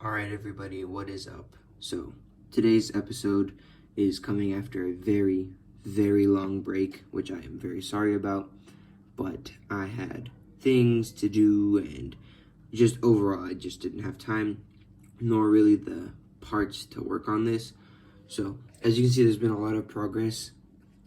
Alright everybody, what is up? So, today's episode is coming after a very, very long break, which I am very sorry about, but I had things to do and just overall I just didn't have time, nor really the parts to work on this. So, as you can see, there's been a lot of progress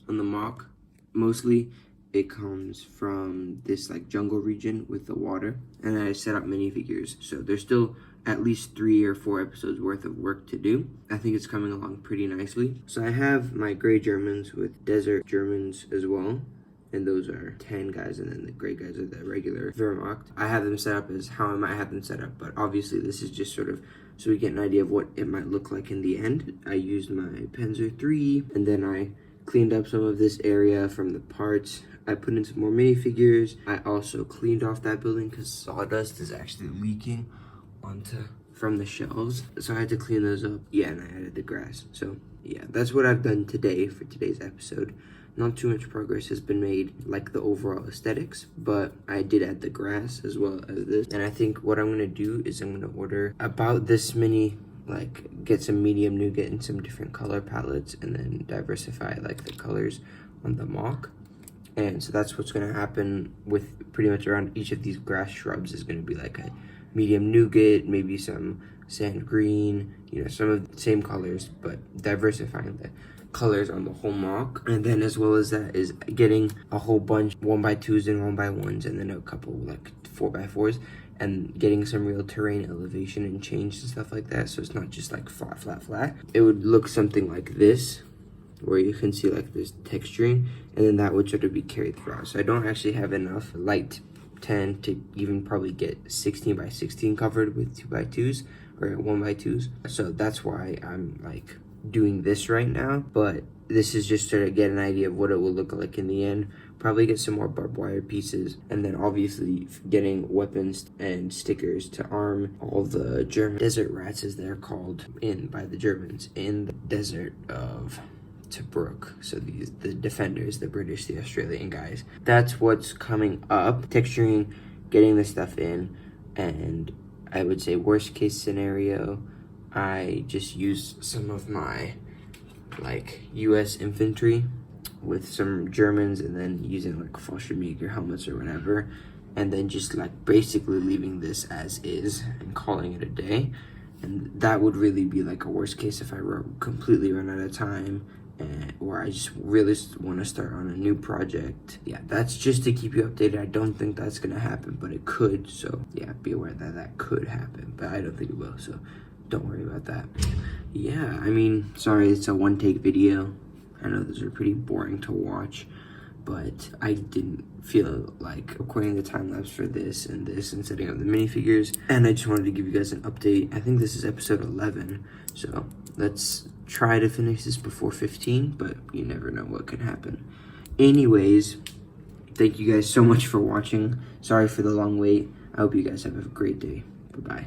on the mock. Mostly, it comes from this like jungle region with the water, and then I set up minifigures. So there's still at least 3 or 4 episodes worth of work to do. I think it's coming along pretty nicely. So I have my gray Germans with desert Germans as well, and those are tan guys, and then the gray guys are the regular Wehrmacht. I have them set up as how I might have them set up, but obviously this is just sort of so we get an idea of what it might look like in the end. I used my Panzer III, and then I cleaned up some of this area from the parts. I put in some more minifigures. I also cleaned off that building because sawdust is actually leaking from the shelves. So I had to clean those up. Yeah, and I added the grass. So yeah, that's what I've done today for today's episode. Not too much progress has been made, like the overall aesthetics, but I did add the grass as well as this. And I think what I'm gonna do is I'm gonna order about this many, like get some medium nougat and some different color palettes, and then diversify like the colors on the mock. And so that's what's gonna happen with pretty much around each of these grass shrubs is gonna be like a medium nougat, maybe some sand green, you know, some of the same colors, but diversifying the colors on the whole mock. And then as well as that is getting a whole bunch 1x2s and 1x1s, and then a couple like 4x4s, and getting some real terrain elevation and change and stuff like that, so it's not just like flat. It would look something like this, where you can see like this texturing, and then that would sort of be carried throughout. So I don't actually have enough light 10 to even probably get 16x16 covered with 2x2s or 1x2s. So that's why I'm like doing this right now, but this is just to get an idea of what it will look like in the end. Probably get some more barbed wire pieces, and then obviously getting weapons and stickers to arm all the German desert rats, as they're called by the Germans in the desert of Tobruk. So the defenders, the British, the Australian guys. That's what's coming up. Texturing, getting the stuff in, and I would say worst case scenario, I just use some of my like US infantry with some Germans, and then using like Fallschirmjäger helmets or whatever, and then just like basically leaving this as is and calling it a day. And that would really be like a worst case if I completely run out of time, or I just really want to start on a new project. Yeah, that's just to keep you updated. I don't think that's gonna happen, but it could. So yeah, be aware that that could happen, but I don't think it will, so don't worry about that. Yeah, I mean, sorry it's a one-take video. I know those are pretty boring to watch, but I didn't feel like recording the time-lapse for this and setting up the minifigures, and I just wanted to give you guys an update. I think this is episode 11, so let's try to finish this before 15, but you never know what can happen. Anyways, thank you guys so much for watching. Sorry for the long wait. I hope you guys have a great day. Bye-bye.